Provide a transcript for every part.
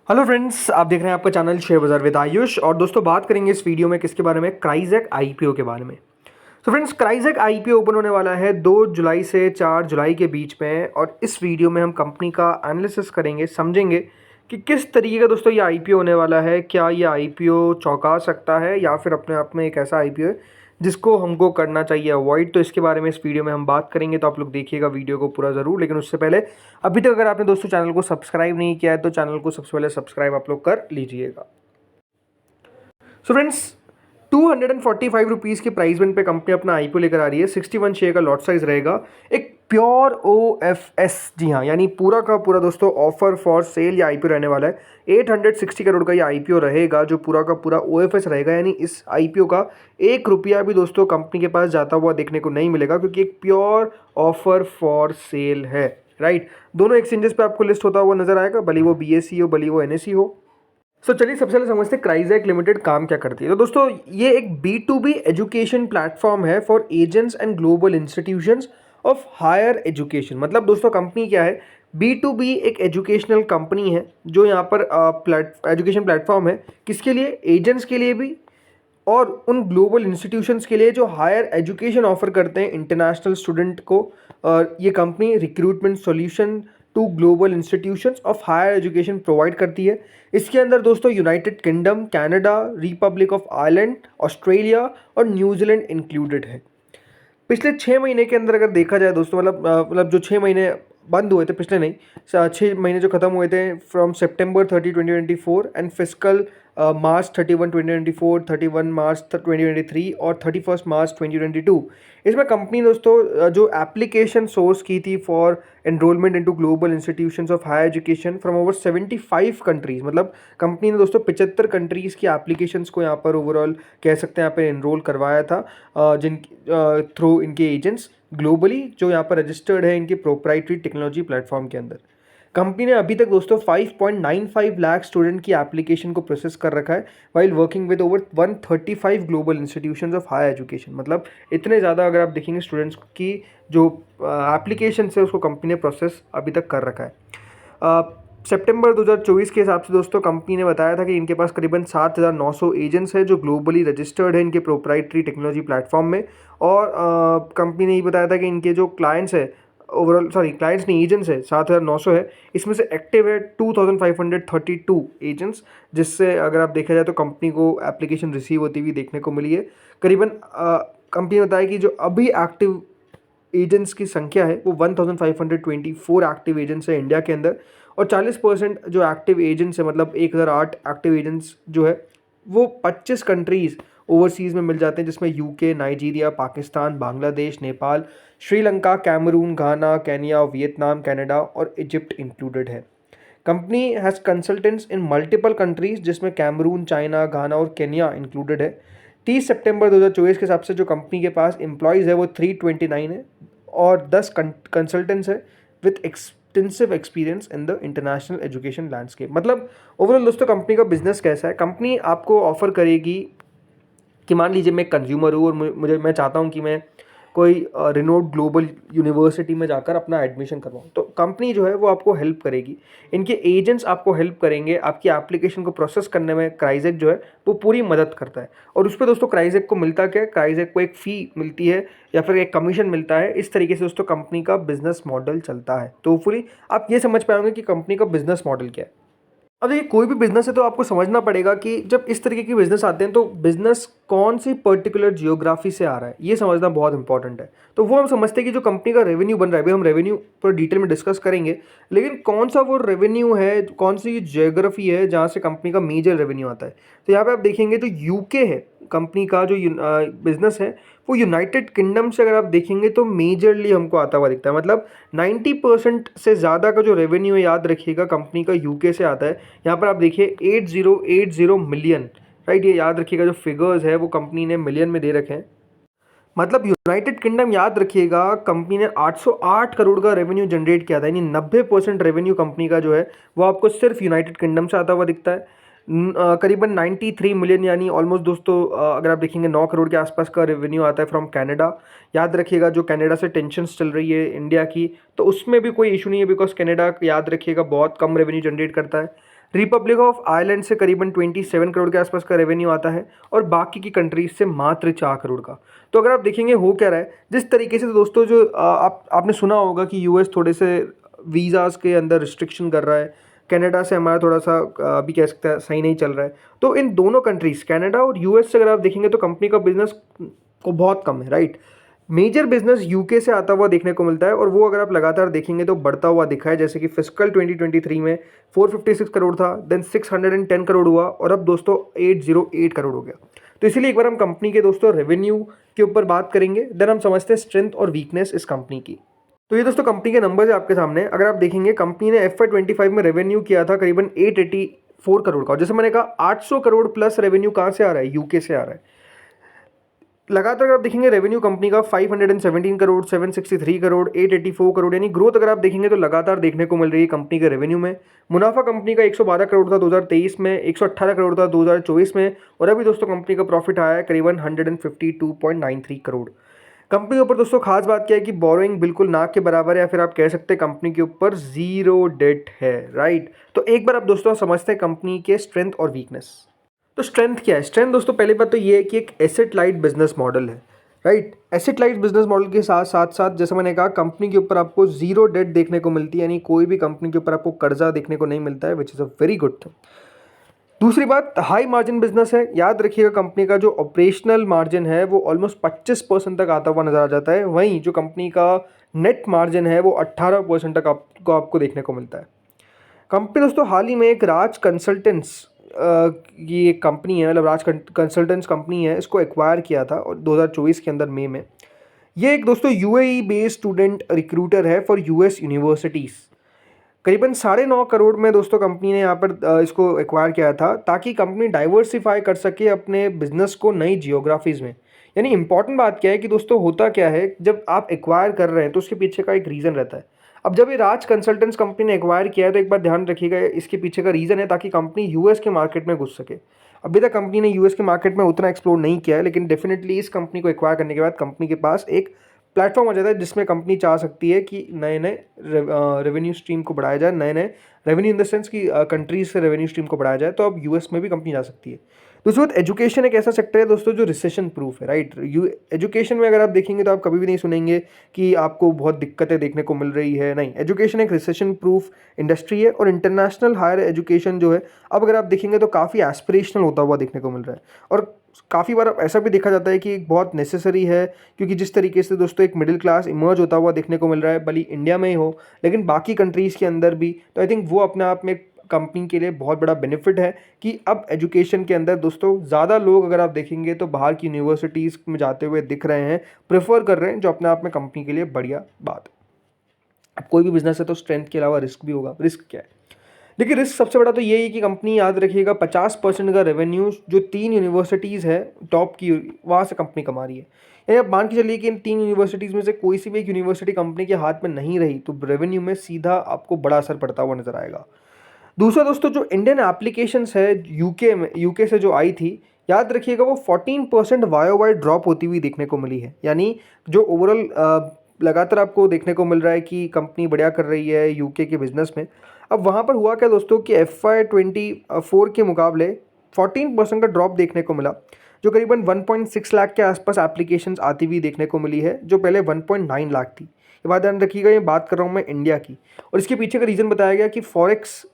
Hello friends, आप देख रहे हैं आपका चैनल शेयर बाजार विद आयुष। और दोस्तों बात करेंगे इस वीडियो में किसके बारे में, क्राइजेक आईपीओ के बारे में। तो फ्रेंड्स, क्राइजेक आईपीओ ओपन होने वाला है 2 जुलाई से 4 जुलाई के बीच में। और इस वीडियो में हम कंपनी का एनालिसिस करेंगे, समझेंगे कि किस तरीके का दोस्तों ये आईपीओ होने वाला है। क्या ये आईपीओ चौंका सकता है या फिर अपने आप में एक ऐसा आईपीओ है जिसको हमको करना चाहिए अवॉइड। तो इसके बारे में इस वीडियो में हम बात करेंगे, तो आप लोग देखिएगा वीडियो को पूरा ज़रूर। लेकिन उससे पहले अभी तक अगर आपने दोस्तों चैनल को सब्सक्राइब नहीं किया है तो चैनल को सबसे पहले सब्सक्राइब आप लोग कर लीजिएगा। सो फ्रेंड्स, 245 रुपीज़ के प्राइस बैंड पे कंपनी अपना आईपीओ लेकर आ रही है। 61 शेयर का लॉट साइज रहेगा। एक प्योर ओएफएस, जी हाँ, यानी पूरा का पूरा दोस्तों ऑफर फॉर सेल या आईपीओ रहने वाला है। 860 करोड़ का ये आईपीओ रहेगा जो पूरा का पूरा ओएफएस रहेगा। यानी इस आईपीओ का 1 रुपया भी दोस्तों कंपनी के पास जाता हुआ देखने को नहीं मिलेगा, क्योंकि एक प्योर ऑफर फॉर सेल है। राइट, दोनों एक्सचेंजेस पे आपको लिस्ट होता हुआ नजर आएगा, भले वो बीएसई हो भले वो एनएसई हो। सो चलिए सबसे पहले समझते हैं क्राइजेक लिमिटेड काम क्या करती है। तो दोस्तों ये एक B2B एजुकेशन प्लेटफॉर्म है for agents and global institutions of higher education. मतलब दोस्तों कंपनी क्या है, B2B एक एजुकेशनल कंपनी है जो यहाँ पर एजुकेशन प्लेटफॉर्म है। किसके लिए? एजेंट्स के लिए भी और उन ग्लोबल इंस्टीट्यूशंस के लिए जो हायर एजुकेशन ऑफर करते हैं इंटरनेशनल स्टूडेंट को। और ये company recruitment solution to global institutions of higher education provide करती है। इसके अंदर दोस्तों United Kingdom, Canada, Republic of Ireland, Australia और न्यूजीलैंड इंक्लूडेड है। पिछले 6 महीने के अंदर अगर देखा जाए दोस्तों, मतलब जो 6 महीने बंद हुए थे, पिछले नहीं, 6 महीने जो खत्म हुए थे फ्रॉम सितंबर 30 2024 एंड फिजिकल मार्च 31 2024, 31 मार्च 2023 और 31 मार्च 2022, इसमें कंपनी दोस्तों जो एप्लीकेशन सोर्स की थी for enrolment into global institutions of higher education from over 75 countries. मतलब कंपनी ने दोस्तों 75 कंट्रीज़ की एप्लीकेशंस को यहाँ पर ओवरऑल कह सकते हैं यहाँ पर एनरोल करवाया था, जिन थ्रू इनके एजेंट्स ग्लोबली जो यहाँ पर रजिस्टर्ड है इनके प्रोप्राइटरी टेक्नोलॉजी प्लेटफॉर्म के अंदर। कंपनी ने अभी तक दोस्तों 5.95 लाख स्टूडेंट की एप्लीकेशन को प्रोसेस कर रखा है, while working with over 135 global institutions of higher education. मतलब इतने ज़्यादा अगर आप देखेंगे स्टूडेंट्स की जो एप्लीकेशन है उसको कंपनी ने प्रोसेस अभी तक कर रखा है। सितंबर 2024 के हिसाब से दोस्तों कंपनी ने बताया था कि इनके पास करीबन 7,900 एजेंट्स हैं जो ग्लोबली रजिस्टर्ड है इनके प्रोप्राइटरी टेक्नोलॉजी प्लेटफॉर्म में। और कंपनी ने ये बताया था कि इनके जो क्लाइंट्स है, ओवरऑल क्लाइंट्स नहीं एजेंट्स है 7,900 है, इसमें से एक्टिव है 2,532 एजेंट्स, जिससे अगर आप देखा जाए तो कंपनी को एप्लीकेशन रिसीव होती हुई देखने को मिली है। करीबन कंपनी ने बताया कि जो अभी एक्टिव एजेंट्स की संख्या है वो 1,524 एक्टिव एजेंट्स है इंडिया के अंदर। और 40% जो एक्टिव एजेंट्स है, मतलब 1,008 एक्टिव एजेंट्स जो है वो 25 कंट्रीज़ ओवरसीज़ में मिल जाते हैं, जिसमें UK, Nigeria, Pakistan, Bangladesh, Nepal, Sri Lanka, Cameroon, Ghana, Kenya, Vietnam, Canada और इजिप्ट इंक्लूडेड है। Company has consultants in multiple countries, जिसमें कैमरून, चाइना, घाना और केनिया इंक्लूडेड है। 30 सितंबर 2024 के हिसाब से जो कंपनी के पास एम्प्लॉयज़ है वो 329 है और 10 कंसल्टेंट्स है with extensive experience in the international education landscape. मतलब ओवरऑल दोस्तों कंपनी का बिजनेस कैसा है, कंपनी आपको ऑफर करेगी कि मान लीजिए मैं कंज्यूमर हूँ और मैं चाहता हूँ कि मैं कोई रिनोड ग्लोबल यूनिवर्सिटी में जाकर अपना एडमिशन करवाऊँ, तो कंपनी जो है वो आपको हेल्प करेगी। इनके एजेंट्स आपको हेल्प करेंगे, आपकी एप्लीकेशन को प्रोसेस करने में क्राइजेक जो है वो पूरी मदद करता है। और उस पर दोस्तों क्राइजेक को मिलता क्या है, क्राइजेक को एक फ़ी मिलती है या फिर एक कमीशन मिलता है। इस तरीके से दोस्तों कंपनी का बिजनेस मॉडल चलता है। तो होपफुली आप ये समझ पाएंगे कि कंपनी का बिजनेस मॉडल क्या है। अब देखिए कोई भी बिजनेस है तो आपको समझना पड़ेगा कि जब इस तरीके के बिजनेस आते हैं तो बिजनेस कौन सी पर्टिकुलर जियोग्राफी से आ रहा है, ये समझना बहुत इंपॉर्टेंट है। तो वो हम समझते हैं कि जो कंपनी का रेवेन्यू बन रहा है, अभी हम रेवेन्यू पर डिटेल में डिस्कस करेंगे, लेकिन कौन सा वो रेवेन्यू है, कौन सी जियोग्राफी है जहाँ से कंपनी का मेजर रेवेन्यू आता है। तो यहाँ पे आप देखेंगे तो यूके है कंपनी का जो बिजनेस है वो यूनाइटेड किंगडम से अगर आप देखेंगे तो मेजरली हमको आता हुआ दिखता है। मतलब 90% से ज़्यादा का जो रेवेन्यू है, याद रखिएगा, कंपनी का यूके से आता है। यहाँ पर आप देखिए 8080 मिलियन, राइट, ये याद रखिएगा, जो फिगर्स है वो कंपनी ने मिलियन में दे रखे हैं। मतलब यूनाइटेड किंगडम, याद रखिएगा, कंपनी ने 808 करोड़ का रेवेन्यू जनरेट किया था। यानी 90% रेवेन्यू कंपनी का जो है वो आपको सिर्फ यूनाइटेड किंगडम से आता हुआ दिखता है। करीबन 93 मिलियन, यानी ऑलमोस्ट दोस्तों अगर आप देखेंगे 9 करोड़ के आसपास का रेवेन्यू आता है फ्रॉम कनाडा। याद रखिएगा जो कनाडा से टेंशन्स चल रही है इंडिया की, तो उसमें भी कोई इशू नहीं है, बिकॉज कनाडा याद रखिएगा बहुत कम रेवेन्यू जनरेट करता है। रिपब्लिक ऑफ आयरलैंड से करीबन 27 करोड़ के आसपास का रेवेन्यू आता है और बाकी की कंट्रीज से मात्र 4 करोड़ का। तो अगर आप देखेंगे हो क्या रहा है जिस तरीके से, तो दोस्तों जो आपने सुना होगा कि यूएस थोड़े से वीज़ाज़ के अंदर रिस्ट्रिक्शन कर रहा है, कनाडा से हमारा थोड़ा सा अभी कह सकते हैं सही नहीं चल रहा है। तो इन दोनों कंट्रीज़ कनाडा और यूएस से अगर आप देखेंगे तो कंपनी का बिजनेस को बहुत कम है, राइट। मेजर बिजनेस यूके से आता हुआ देखने को मिलता है और वो अगर आप लगातार देखेंगे तो बढ़ता हुआ दिखा है, जैसे कि फिस्कल 2023 में 456 करोड़ था, देन 610 करोड़ हुआ और अब दोस्तों 808 करोड़ हो गया। तो इसीलिए एक बार हम कंपनी के दोस्तों रेवेन्यू के ऊपर बात करेंगे, देन हम समझते हैं स्ट्रेंथ और वीकनेस इस कंपनी की। तो ये दोस्तों कंपनी के नंबर्स है आपके सामने। अगर आप देखेंगे कंपनी ने FY25 में रेवेन्यू किया था करीबन 884 करोड़ का, और जैसे मैंने कहा 800 करोड़ प्लस रेवेन्यू कहाँ से आ रहा है, यूके से आ रहा है। लगातार अगर आप देखेंगे रेवेन्यू कंपनी का 517 करोड़, 763 करोड़, 884 करोड़, यानी ग्रोथ अगर आप देखेंगे तो लगातार देखने को मिल रही है कंपनी के रेवेन्यू में। मुनाफा कंपनी का 112 करोड़ था 2023 में, 118 करोड़ था 2024 में, और अभी दोस्तों कंपनी का प्रॉफिट आया है करीबन 152.93 करोड़। कंपनी के ऊपर दोस्तों खास बात क्या है कि बोरोइंग बिल्कुल ना के बराबर है, या फिर आप कह सकते हैं कंपनी के ऊपर जीरो डेट है, राइट। तो एक बार आप दोस्तों समझते हैं कंपनी के स्ट्रेंथ और वीकनेस। तो स्ट्रेंथ क्या है? स्ट्रेंथ दोस्तों पहली बात तो ये है कि एक एसेट लाइट बिजनेस मॉडल है, right. Asset light business model के साथ साथ साथ जैसे मैंने कहा कंपनी के ऊपर आपको जीरो डेट देखने को मिलती है, यानी कोई भी कंपनी के ऊपर आपको कर्जा देखने को नहीं मिलता है, which is a very good thing. दूसरी बात, हाई मार्जिन बिजनेस है। याद रखिएगा कंपनी का जो ऑपरेशनल मार्जिन है वो ऑलमोस्ट 25% तक आता हुआ नजर आ जाता है, वहीं जो कंपनी का नेट मार्जिन है वो 18% तक आपको देखने को मिलता है। कंपनी दोस्तों हाल ही में एक राज कंसल्टेंट्स ये एक कंपनी है, मतलब राज कंसल्टेंट्स कंपनी है, इसको एक्वायर किया था और 2024 के अंदर मई में। ये एक दोस्तों यूएई बेस्ड स्टूडेंट रिक्रूटर है फॉर यूएस यूनिवर्सिटीज़। करीबन 9.5 करोड़ में दोस्तों कंपनी ने यहाँ पर इसको एक्वायर किया था ताकि कंपनी डाइवर्सिफाई कर सके अपने बिजनेस को नई जियोग्राफीज़ में। यानी इंपॉर्टेंट बात क्या है कि दोस्तों होता क्या है, जब आप एक्वायर कर रहे हैं तो उसके पीछे का एक रीज़न रहता है। अब जब ये राज कंसल्टेंट्स कंपनी ने एक्वायर किया है तो एक बात ध्यान रखिएगा, इसके पीछे का रीज़न है ताकि कंपनी यूएस के मार्केट में घुस सके। अभी तक कंपनी ने यूएस के मार्केट में उतना एक्सप्लोर नहीं किया है, लेकिन डेफिनेटली इस कंपनी को एक्वायर करने के बाद कंपनी के पास एक प्लेटफॉर्म आ जाता है जिसमें कंपनी चाह सकती है कि नए नए रेवेन्यू स्ट्रीम को बढ़ाया जाए, नए नए रेवेन्यू इन द सेंस कि कंट्रीज से रेवेन्यू स्ट्रीम को बढ़ाया जाए, तो अब यूएस में भी कंपनी जा सकती है। दूसरी बात, एजुकेशन एक ऐसा सेक्टर है दोस्तों जो रिसेशन प्रूफ है, राइट। एजुकेशन में अगर आप देखेंगे तो आप कभी भी नहीं सुनेंगे कि आपको बहुत दिक्कतें देखने को मिल रही है, नहीं। एजुकेशन एक रिसेशन प्रूफ इंडस्ट्री है और इंटरनेशनल हायर एजुकेशन जो है अब अगर आप देखेंगे तो काफ़ी एस्पिरेशनल होता हुआ देखने को मिल रहा है, और काफ़ी बार ऐसा भी देखा जाता है कि बहुत नेसेसरी है, क्योंकि जिस तरीके से दोस्तों एक मिडिल क्लास इमर्ज होता हुआ देखने को मिल रहा है, भले इंडिया में ही हो लेकिन बाकी कंट्रीज़ के अंदर भी, तो आई थिंक वो अपने आप में कंपनी के लिए बहुत बड़ा बेनिफिट है कि अब एजुकेशन के अंदर दोस्तों ज़्यादा लोग अगर आप देखेंगे तो बाहर की यूनिवर्सिटीज़ में जाते हुए दिख रहे हैं, प्रेफर कर रहे हैं, जो अपने आप में कंपनी के लिए बढ़िया बात है। अब कोई भी बिजनेस है तो स्ट्रेंथ के अलावा रिस्क भी होगा। रिस्क क्या है? देखिए रिस्क सबसे बड़ा तो यही है कि कंपनी, याद रखिएगा, 50% का रेवेन्यू जो 3 यूनिवर्सिटीज़ है टॉप की, वहाँ से कंपनी कमा रही है। यानी आप मान के चलिए कि इन 3 यूनिवर्सिटीज़ में से कोई सी भी एक यूनिवर्सिटी कंपनी के हाथ में नहीं रही तो रेवेन्यू में सीधा आपको बड़ा असर पड़ता हुआ नजर आएगा। दूसरा दोस्तों, जो इंडियन एप्लीकेशंस है यूके से जो आई थी, याद रखिएगा वो 14% वाई ड्रॉप होती हुई देखने को मिली है। यानी जो ओवरऑल लगातार आपको देखने को मिल रहा है कि कंपनी बढ़िया कर रही है यूके के बिजनेस में। अब वहाँ पर हुआ क्या दोस्तों कि FY24 के मुकाबले 14% का ड्रॉप देखने को मिला, जो करीबन 1.6 लाख के आसपास एप्लीकेशंस आती हुई देखने को मिली है, जो पहले 1.9 लाख थी। ये बात ध्यान रखिएगा, ये बात कर रहा हूँ मैं इंडिया की, और इसके पीछे का रीज़न बताया गया कि फॉरेक्स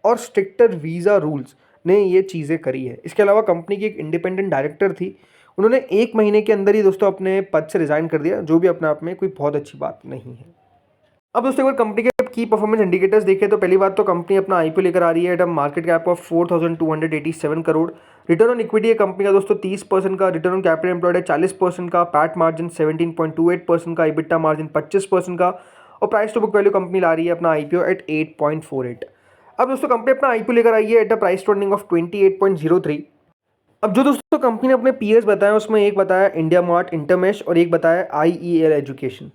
और स्ट्रिक्टर वीज़ा रूल्स ने ये चीज़ें करी है। इसके अलावा कंपनी की एक इंडिपेंडेंट डायरेक्टर थी, उन्होंने 1 महीने के अंदर ही दोस्तों अपने पद से रिज़ाइन कर दिया, जो भी अपने आप में कोई बहुत अच्छी बात नहीं है। अब दोस्तों अगर कंपनी के की परफॉर्मेंस इंडिकेटर्स देखें तो पहली बात तो कंपनी अपना आईपीओ लेकर आ रही है at a market cap of 4,287 crore. Return on equity है कंपनी का दोस्तों 30% का, रिटर्न ऑन कैपिटल एम्प्लॉयड है 40% का, पैट मार्जिन 17.28% का, इबिटा मार्जिन 25% का, और price to book value company ला रही है अपना आईपीओ एट 8.48। अब दोस्तों कंपनी अपना आईपीओ लेकर आई है at a price to earning of 28.03। अब जो दोस्तों कंपनी ने अपने पीएस बताया उसमें एक बताया इंडिया मार्ट इंटरमेश और एक बताया IEL एजुकेशन।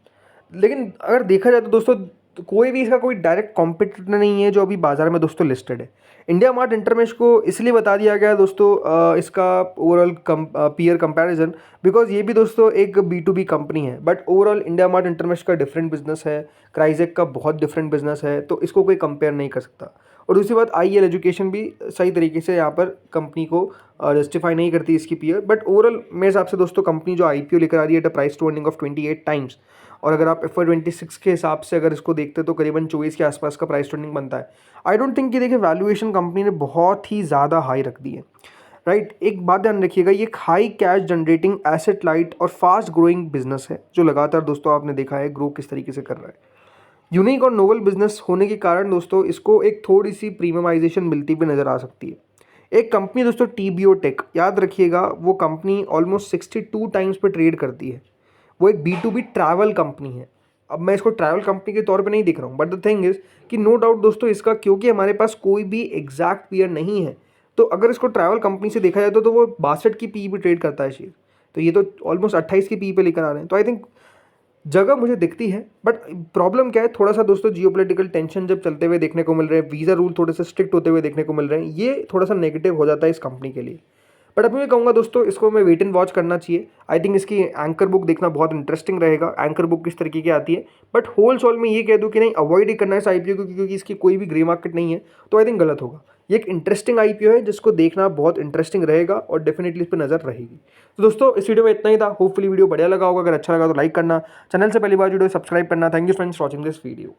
लेकिन अगर देखा जाए तो दोस्तों तो कोई भी इसका कोई डायरेक्ट कॉम्पिटिटर नहीं है जो अभी बाज़ार में दोस्तों लिस्टेड है। इंडिया मार्ट इंटरमेश को इसलिए बता दिया गया है दोस्तों इसका ओवरऑल पीयर कंपैरिजन, बिकॉज ये भी दोस्तों एक B2B कंपनी है, but overall India mart Intermesh का डिफरेंट बिजनेस है, क्राइजेक का बहुत डिफरेंट बिजनेस है, तो इसको कोई कंपेयर नहीं कर सकता। और दूसरी बात, IEL एजुकेशन भी सही तरीके से यहाँ पर कंपनी को जस्टिफाई नहीं करती इसकी पीयर, बट ओवरऑल मेरे हिसाब से दोस्तों कंपनी जो IPO लेकर आ रही है at a price to earning of 28 times, और अगर आप FY26 के हिसाब से अगर इसको देखते तो करीबन 24 के आसपास का प्राइस टू अर्निंग बनता है। आई डोंट थिंक कि देखिए वैल्यूएशन कंपनी ने बहुत ही ज़्यादा हाई रख दी है, राइट। एक बात ध्यान रखिएगा, ये एक high cash generating asset light और फास्ट ग्रोइंग बिजनेस है जो लगातार दोस्तों आपने देखा है ग्रो किस तरीके से कर रहा है। यूनिक और नोवल बिजनेस होने के कारण दोस्तों इसको एक थोड़ी सी प्रीमियमाइजेशन मिलती भी नज़र आ सकती है। एक कंपनी दोस्तों TBO टेक, याद रखिएगा वो कंपनी ऑलमोस्ट 62 टाइम्स पे ट्रेड करती है। वो एक B2B ट्रैवल कंपनी है। अब मैं इसको ट्रैवल कंपनी के तौर पे नहीं दिख रहा हूँ, बट द थिंग इज़ कि नो डाउट दोस्तों इसका, क्योंकि हमारे पास कोई भी एग्जैक्ट पीयर नहीं है, तो अगर इसको ट्रैवल कंपनी से देखा जाए तो वो 62 की PE पे ट्रेड करता है शेयर, तो ये तो ऑलमोस्ट 28 की PE पे लेकर आ रहे हैं। तो आई थिंक जगह मुझे दिखती है, बट प्रॉब्लम क्या है, थोड़ा सा दोस्तों जियोपॉलिटिकल टेंशन जब चलते हुए देखने को मिल रहे हैं, वीज़ा रूल थोड़े से स्ट्रिक्ट होते हुए देखने को मिल रहे हैं, ये थोड़ा सा नेगेटिव हो जाता है इस कंपनी के लिए। बट अभी मैं कहूँगा दोस्तों इसको मैं वेट एंड वॉच करना चाहिए। आई थिंक इसकी एंकर बुक देखना बहुत इंटरेस्टिंग रहेगा, एंकर बुक किस तरीके की आती है। बट होल सोल में ये कह दूँ कि नहीं, अवॉइड ही करना है इस IPO को, क्योंकि इसकी कोई भी ग्रे मार्केट नहीं है, तो आई थिंक गलत होगा। ये एक इंटरेस्टिंग IPO है जिसको देखना बहुत इंटरेस्टिंग रहेगा और डेफिनेटली इस पर नजर रहेगी। तो दोस्तों इस वीडियो में इतना ही था। होपफुली वीडियो बढ़िया लगा होगा, अगर अच्छा लगा तो लाइक करना, चैनल से पहली बार वीडियो सब्सक्राइब करना। Thank you friends for watching this video.